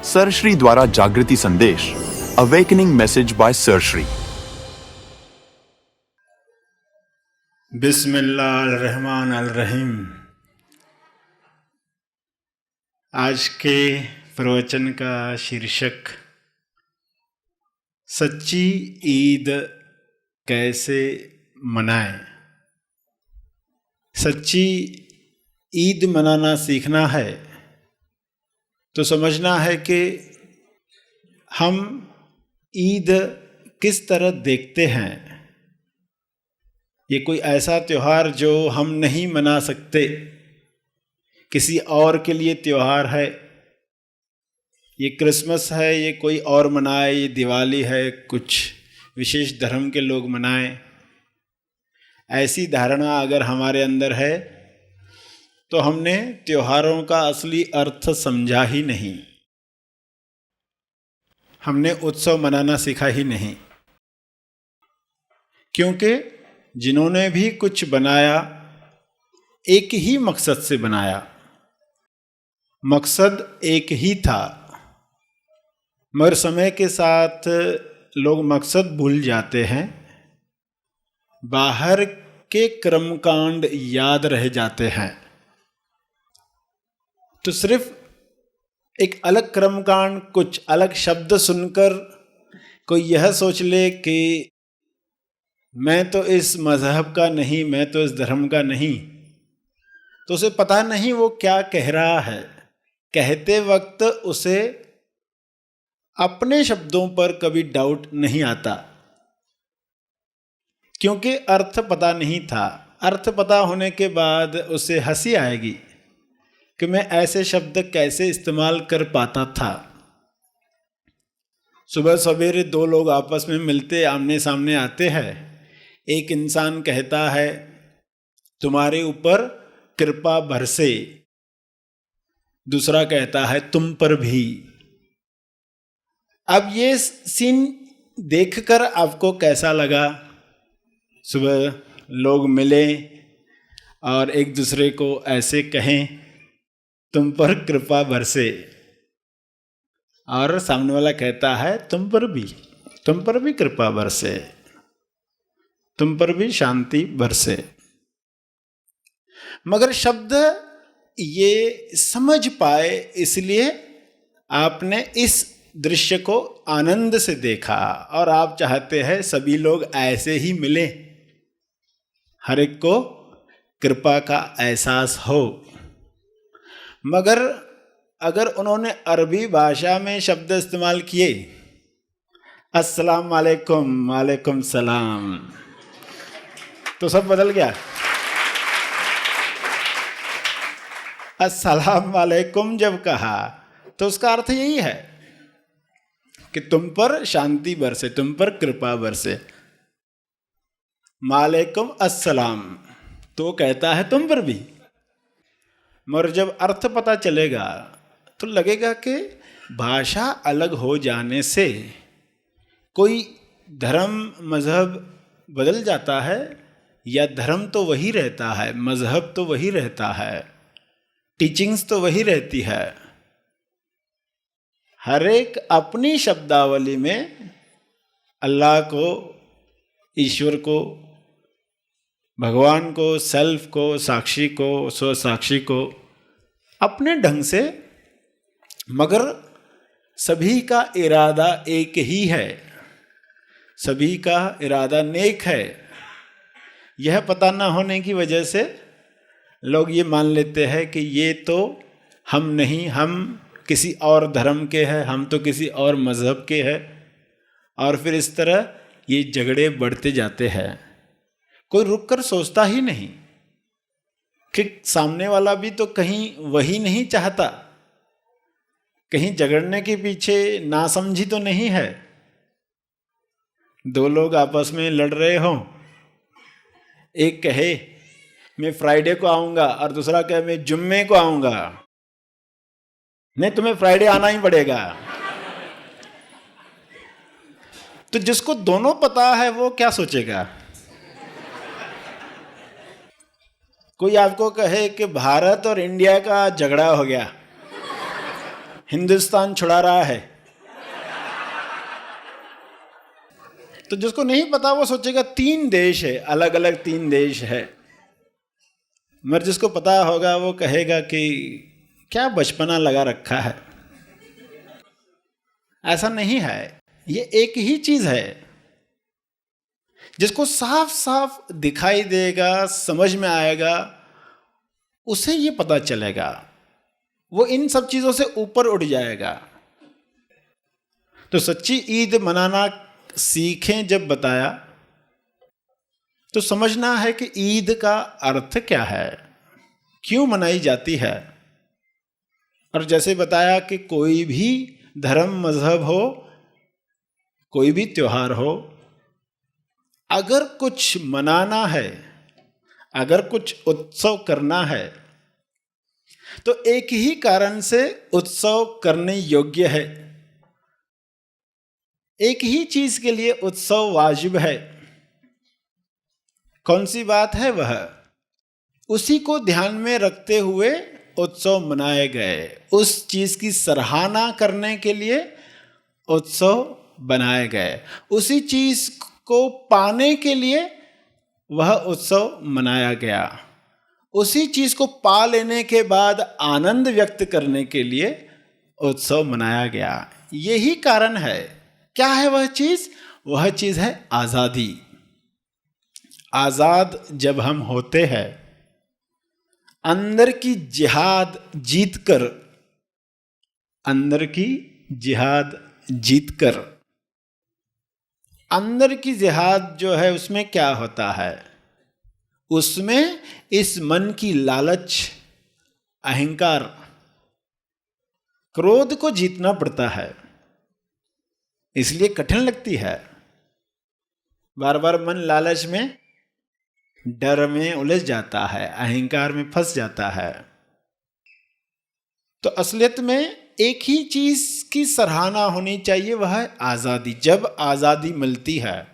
Sir Shri द्वारा जागृति संदेश, awakening message bye sir Shri. बिस्मिल्लाहिर्रहमानिर्रहीम। आज के प्रवचन का शीर्षक सच्ची ईद कैसे मनाएं। सच्ची ईद मनाना सीखना है तो समझना है कि हम ईद किस तरह देखते हैं। ये कोई ऐसा त्यौहार जो हम नहीं मना सकते, किसी और के लिए त्यौहार है। ये क्रिसमस है, ये कोई और मनाए, ये दिवाली है, कुछ विशेष धर्म के लोग मनाएं। ऐसी धारणा अगर हमारे अंदर है तो हमने त्योहारों का असली अर्थ समझा ही नहीं, हमने उत्सव मनाना सीखा ही नहीं। क्योंकि जिन्होंने भी कुछ बनाया एक ही मकसद से बनाया, मकसद एक ही था, मगर समय के साथ लोग मकसद भूल जाते हैं, बाहर के कर्मकांड याद रह जाते हैं। तो सिर्फ एक अलग कर्मकांड, कुछ अलग शब्द सुनकर कोई यह सोच ले कि मैं तो इस मजहब का नहीं, मैं तो इस धर्म का नहीं, तो उसे पता नहीं वो क्या कह रहा है। कहते वक्त उसे अपने शब्दों पर कभी डाउट नहीं आता, क्योंकि अर्थ पता नहीं था। अर्थ पता होने के बाद उसे हंसी आएगी कि मैं ऐसे शब्द कैसे इस्तेमाल कर पाता था। सुबह सवेरे दो लोग आपस में मिलते, आमने सामने आते हैं। एक इंसान कहता है तुम्हारे ऊपर कृपा बरसे, दूसरा कहता है तुम पर भी। अब ये सीन देखकर आपको कैसा लगा? सुबह लोग मिले और एक दूसरे को ऐसे कहें तुम पर कृपा बरसे, और सामने वाला कहता है तुम पर भी कृपा बरसे, तुम पर भी शांति बरसे। मगर शब्द ये समझ पाए इसलिए आपने इस दृश्य को आनंद से देखा, और आप चाहते हैं सभी लोग ऐसे ही मिले, हर एक को कृपा का एहसास हो। मगर अगर उन्होंने अरबी भाषा में शब्द इस्तेमाल किए, अस्सलाम वालेकुम, वालेकुम सलाम, तो सब बदल गया। अस्सलाम वालेकुम जब कहा तो उसका अर्थ यही है कि तुम पर शांति बरसे, तुम पर कृपा बरसे। वालेकुम अस्सलाम तो कहता है तुम पर भी। मगर जब अर्थ पता चलेगा तो लगेगा कि भाषा अलग हो जाने से कोई धर्म मजहब बदल जाता है, या धर्म तो वही रहता है, मजहब तो वही रहता है, टीचिंग्स तो वही रहती है। हर एक अपनी शब्दावली में अल्लाह को, ईश्वर को, भगवान को, सेल्फ को, साक्षी को, स्वसाक्षी को अपने ढंग से, मगर सभी का इरादा एक ही है, सभी का इरादा नेक है। यह पता न होने की वजह से लोग ये मान लेते हैं कि ये तो हम नहीं, हम किसी और धर्म के हैं, हम तो किसी और मज़हब के हैं, और फिर इस तरह ये झगड़े बढ़ते जाते हैं। कोई रुककर सोचता ही नहीं कि सामने वाला भी तो कहीं वही नहीं चाहता, कहीं झगड़ने के पीछे नासमझी तो नहीं है। दो लोग आपस में लड़ रहे हों, एक कहे मैं फ्राइडे को आऊँगा और दूसरा कहे मैं जुम्मे को आऊँगा। नहीं, तुम्हें फ्राइडे आना ही पड़ेगा। तो जिसको दोनों पता है वो क्या सोचेगा? कोई आपको कहे कि भारत और इंडिया का झगड़ा हो गया, हिंदुस्तान छुड़ा रहा है। तो जिसको नहीं पता वो सोचेगा 3 देश है, अलग अलग 3 देश है। मगर जिसको पता होगा वो कहेगा कि क्या बचपना लगा रखा है। ऐसा नहीं है, ये एक ही चीज है। जिसको साफ साफ दिखाई देगा, समझ में आएगा, उसे ये पता चलेगा, वो इन सब चीजों से ऊपर उठ जाएगा। तो सच्ची ईद मनाना सीखें जब बताया, तो समझना है कि ईद का अर्थ क्या है, क्यों मनाई जाती है। और जैसे बताया कि कोई भी धर्म मजहब हो, कोई भी त्योहार हो, अगर कुछ मनाना है, अगर कुछ उत्सव करना है, तो एक ही कारण से उत्सव करने योग्य है। एक ही चीज के लिए उत्सव वाजिब है। कौन सी बात है वह? उसी को ध्यान में रखते हुए उत्सव मनाए गए। उस चीज की सराहना करने के लिए उत्सव बनाए गए। उसी चीज को पाने के लिए वह उत्सव मनाया गया। उसी चीज को पा लेने के बाद आनंद व्यक्त करने के लिए उत्सव मनाया गया। यही कारण है। क्या है वह चीज? वह चीज है आजादी। आजाद जब हम होते हैं, अंदर की जिहाद जीतकर, अंदर की जिहाद जीतकर, अंदर की जिहाद जो है उसमें क्या होता है? उसमें इस मन की लालच, अहंकार, क्रोध को जीतना पड़ता है। इसलिए कठिन लगती है। बार बार मन लालच में, डर में उलझ जाता है, अहंकार में फंस जाता है। तो असलियत में एक ही चीज की सराहना होनी चाहिए, वह है आजादी। जब आजादी मिलती है,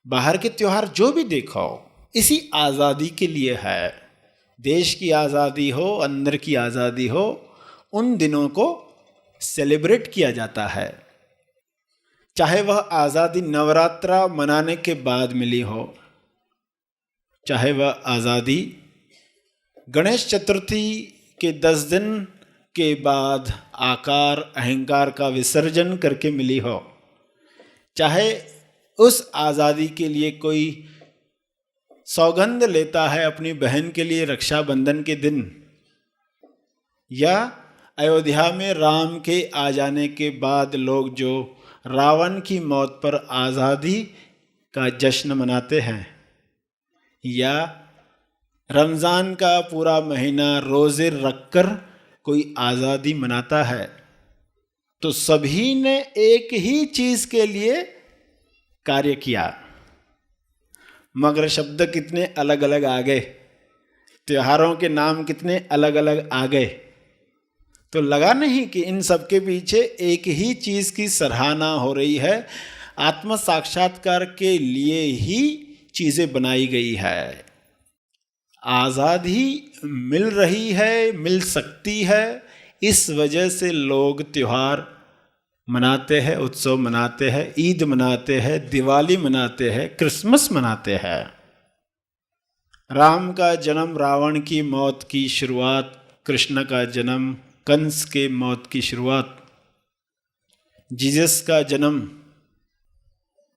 बाहर के त्योहार जो भी देखो इसी आजादी के लिए है। देश की आजादी हो, अंदर की आजादी हो, उन दिनों को सेलिब्रेट किया जाता है। चाहे वह आजादी नवरात्रा मनाने के बाद मिली हो, चाहे वह आजादी गणेश चतुर्थी के 10 दिन के बाद आकार अहंकार का विसर्जन करके मिली हो, चाहे उस आजादी के लिए कोई सौगंध लेता है अपनी बहन के लिए रक्षाबंधन के दिन, या अयोध्या में राम के आ जाने के बाद लोग जो रावण की मौत पर आज़ादी का जश्न मनाते हैं, या रमज़ान का पूरा महीना रोज़े रखकर कोई आज़ादी मनाता है, तो सभी ने एक ही चीज़ के लिए कार्य किया। मगर शब्द कितने अलग अलग आ गए, त्योहारों के नाम कितने अलग अलग आ गए, तो लगा नहीं कि इन सब के पीछे एक ही चीज़ की सराहना हो रही है। आत्म साक्षात्कार के लिए ही चीज़ें बनाई गई है। आज़ादी मिल रही है, मिल सकती है, इस वजह से लोग त्योहार मनाते हैं, उत्सव मनाते हैं, ईद मनाते हैं, दिवाली मनाते हैं, क्रिसमस मनाते हैं। राम का जन्म, रावण की मौत की शुरुआत, कृष्ण का जन्म, कंस के मौत की शुरुआत, जीसस का जन्म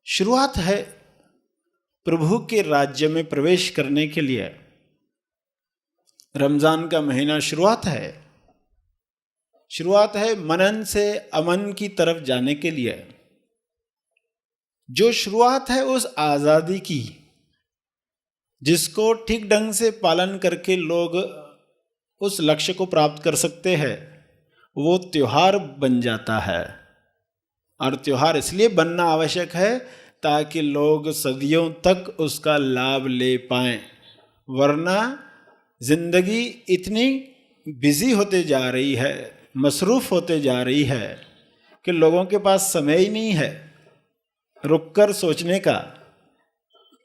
शुरुआत है प्रभु के राज्य में प्रवेश करने के लिए। रमज़ान का महीना शुरुआत है मनन से अमन की तरफ जाने के लिए। जो शुरुआत है उस आज़ादी की, जिसको ठीक ढंग से पालन करके लोग उस लक्ष्य को प्राप्त कर सकते हैं, वो त्योहार बन जाता है। और त्योहार इसलिए बनना आवश्यक है ताकि लोग सदियों तक उसका लाभ ले पाएं। वरना जिंदगी इतनी बिजी होते जा रही है, मसरूफ़ होते जा रही है कि लोगों के पास समय ही नहीं है रुककर सोचने का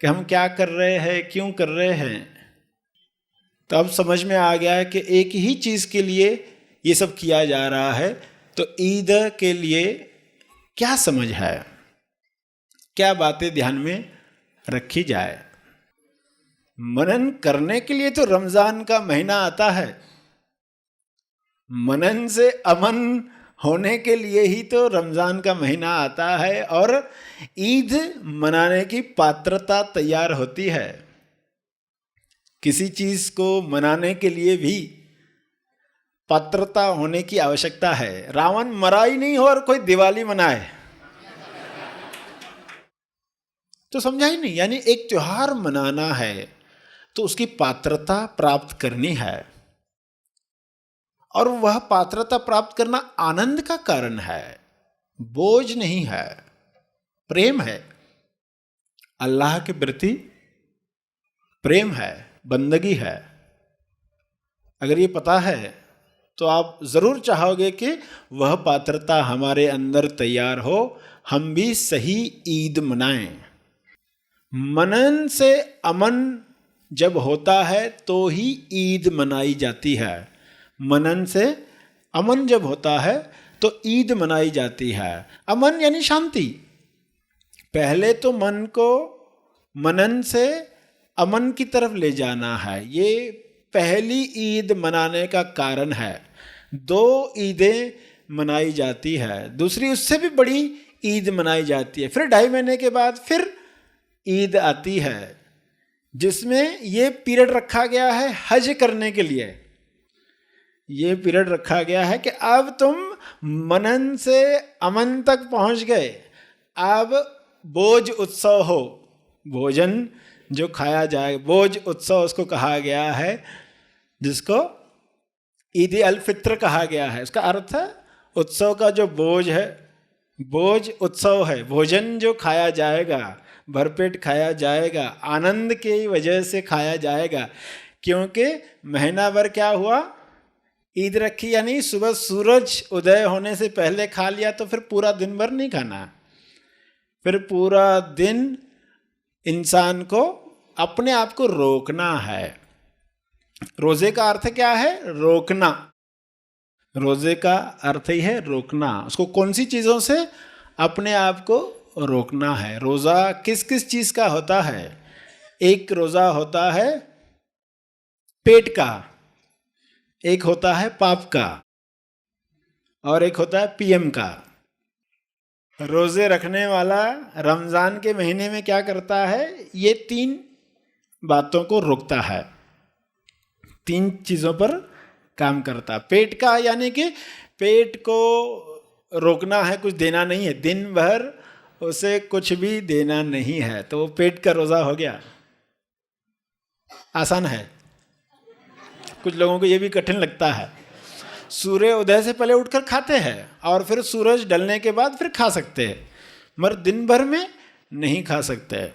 कि हम क्या कर रहे हैं, क्यों कर रहे हैं। तो अब समझ में आ गया है कि एक ही चीज़ के लिए ये सब किया जा रहा है, तो ईद के लिए क्या समझ है, क्या बातें ध्यान में रखी जाए? मनन करने के लिए तो रमजान का महीना आता है, मनन से अमन होने के लिए ही तो रमजान का महीना आता है, और ईद मनाने की पात्रता तैयार होती है। किसी चीज को मनाने के लिए भी पात्रता होने की आवश्यकता है। रावण मरा ही नहीं हो और कोई दिवाली मनाए तो समझा ही नहीं। यानी एक त्योहार मनाना है तो उसकी पात्रता प्राप्त करनी है, और वह पात्रता प्राप्त करना आनंद का कारण है, बोझ नहीं है, प्रेम है, अल्लाह के प्रति प्रेम है, बंदगी है। अगर ये पता है तो आप जरूर चाहोगे कि वह पात्रता हमारे अंदर तैयार हो, हम भी सही ईद मनाएं। मनन से अमन जब होता है तो ही ईद मनाई जाती है। मनन से अमन जब होता है तो ईद मनाई जाती है। अमन यानी शांति। पहले तो मन को मनन से अमन की तरफ ले जाना है, ये पहली ईद मनाने का कारण है। 2 ईदें मनाई जाती है, दूसरी उससे भी बड़ी ईद मनाई जाती है। फिर 2.5 महीने के बाद फिर ईद आती है, जिसमें ये पीरियड रखा गया है हज करने के लिए। ये पीरियड रखा गया है कि अब तुम मनन से अमन तक पहुंच गए, अब बोझ उत्सव हो। भोजन जो खाया जाए, बोझ उत्सव उसको कहा गया है, जिसको ईद अल फित्र कहा गया है। उसका अर्थ है उत्सव का जो बोझ है, बोझ उत्सव है। भोजन जो खाया जाएगा, भरपेट खाया जाएगा, आनंद की वजह से खाया जाएगा। क्योंकि महीना भर क्या हुआ, ईद रखी, यानी सुबह सूरज उदय होने से पहले खा लिया तो फिर पूरा दिन भर नहीं खाना। फिर पूरा दिन इंसान को अपने आप को रोकना है। रोजे का अर्थ क्या है? रोकना। रोजे का अर्थ ही है रोकना। उसको कौन सी चीज़ों से? अपने आप को रोकना है। रोज़ा किस किस चीज़ का होता है? एक रोज़ा होता है पेट का, एक होता है पाप का, और एक होता है पीएम का। रोजे रखने वाला रमज़ान के महीने में क्या करता है? ये 3 बातों को रोकता है, 3 चीज़ों पर काम करता। पेट का यानी कि पेट को रोकना है, कुछ देना नहीं है, दिन भर उसे कुछ भी देना नहीं है, तो वो पेट का रोज़ा हो गया। आसान है, कुछ लोगों को ये भी कठिन लगता है। सूर्य उदय से पहले उठकर खाते हैं और फिर सूरज ढलने के बाद फिर खा सकते हैं, मगर दिन भर में नहीं खा सकते।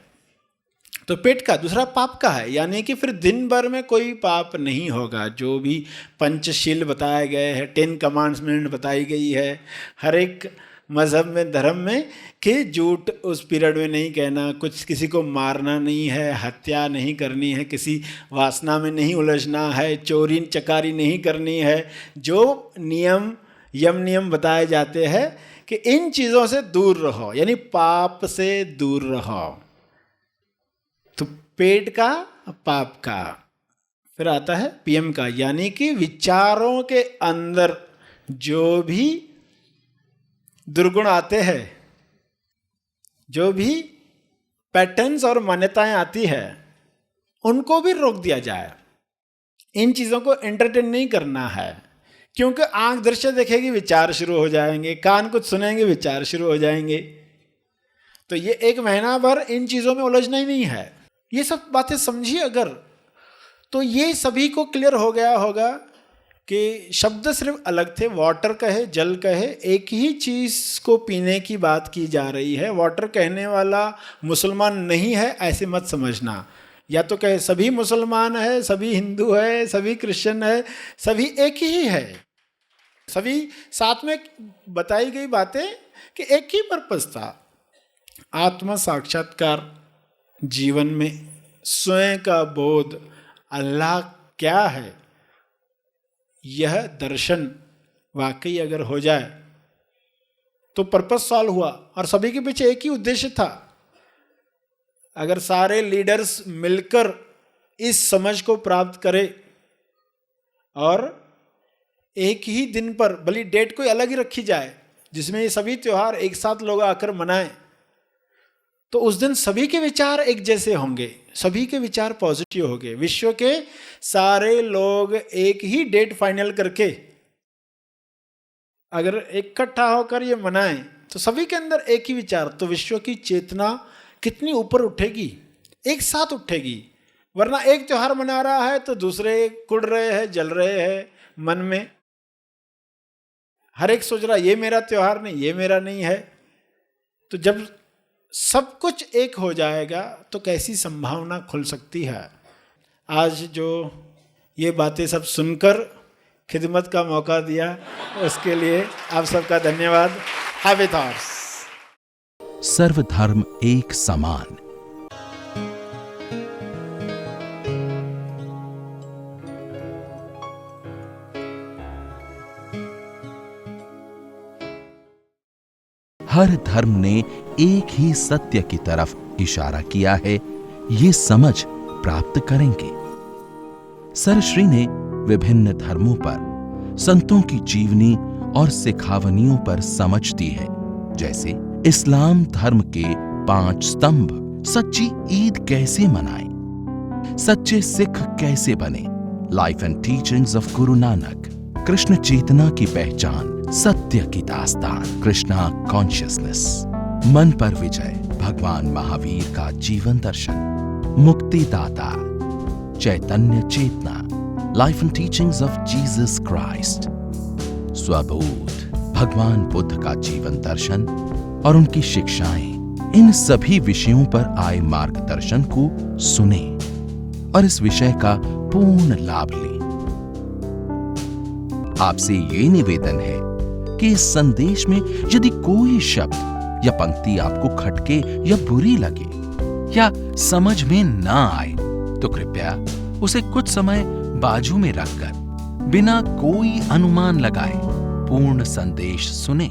तो पेट का। दूसरा पाप का है, यानी कि फिर दिन भर में कोई पाप नहीं होगा। जो भी पंचशील बताए गए हैं, 10 कमांड्समेंट बताई गई है हर एक मज़हब में, धर्म में, कि झूठ उस पीरियड में नहीं कहना, कुछ किसी को मारना नहीं है, हत्या नहीं करनी है, किसी वासना में नहीं उलझना है, चोरी चकारी नहीं करनी है। जो नियम यम नियम बताए जाते हैं कि इन चीज़ों से दूर रहो, यानी पाप से दूर रहो। तो पेट का, पाप का। फिर आता है पीएम का, यानी कि विचारों के अंदर जो भी दुर्गुण आते हैं, जो भी पैटर्न्स और मान्यताएं आती है, उनको भी रोक दिया जाए। इन चीज़ों को एंटरटेन नहीं करना है, क्योंकि आंख दृश्य देखेगी, विचार शुरू हो जाएंगे, कान कुछ सुनेंगे, विचार शुरू हो जाएंगे। तो ये 1 महीना भर इन चीज़ों में उलझना ही नहीं है। ये सब बातें समझिए अगर, तो ये सभी को क्लियर हो गया होगा कि शब्द सिर्फ अलग थे। वाटर कहे, जल कहे, एक ही चीज़ को पीने की बात की जा रही है। वाटर कहने वाला मुसलमान नहीं है, ऐसे मत समझना। या तो कहे सभी मुसलमान है, सभी हिंदू है, सभी क्रिश्चियन है, सभी एक ही है। सभी साथ में बताई गई बातें कि एक ही पर्पस था, आत्म साक्षात्कार, जीवन में स्वयं का बोध, अल्लाह क्या है, यह दर्शन वाकई अगर हो जाए तो पर्पस सॉल्व हुआ और सभी के पीछे एक ही उद्देश्य था। अगर सारे लीडर्स मिलकर इस समझ को प्राप्त करें और एक ही दिन पर, भली डेट कोई अलग ही रखी जाए जिसमें ये सभी त्योहार एक साथ लोग आकर मनाएं, तो उस दिन सभी के विचार एक जैसे होंगे, सभी के विचार पॉजिटिव होंगे। विश्व के सारे लोग एक ही डेट फाइनल करके अगर इकट्ठा होकर ये मनाएं तो सभी के अंदर एक ही विचार, तो विश्व की चेतना कितनी ऊपर उठेगी, एक साथ उठेगी। वरना एक त्योहार मना रहा है तो दूसरे कुड़ रहे हैं, जल रहे हैं मन में, हर एक सोच रहा ये मेरा त्योहार नहीं, ये मेरा नहीं है। तो जब सब कुछ एक हो जाएगा तो कैसी संभावना खुल सकती है। आज जो ये बातें सब सुनकर खिदमत का मौका दिया उसके लिए आप सबका धन्यवाद। Happy thoughts. सर्वधर्म एक समान। हर धर्म ने एक ही सत्य की तरफ इशारा किया है, ये समझ प्राप्त करेंगे। सरश्री ने विभिन्न धर्मों पर संतों की जीवनी और सिखावनियों पर समझ दी है। जैसे इस्लाम धर्म के 5 स्तंभ, सच्ची ईद कैसे मनाएं, सच्चे सिख कैसे बने, life and teachings of Guru Nanak, Krishna चेतना की पहचान, सत्य की दास्तान, कृष्णा कॉन्शियसनेस, मन पर विजय, भगवान महावीर का जीवन दर्शन, मुक्तिदाता, चैतन्य चेतना, life and teachings of Jesus Christ, स्वबोध, भगवान बुद्ध का जीवन दर्शन और उनकी शिक्षाएं। इन सभी विषयों पर आए मार्गदर्शन को सुने और इस विषय का पूर्ण लाभ लें। आपसे ये निवेदन है कि इस संदेश में यदि कोई शब्द या पंक्ति आपको खटके या बुरी लगे या समझ में ना आए तो कृपया उसे कुछ समय बाजू में रखकर बिना कोई अनुमान लगाए पूर्ण संदेश सुने।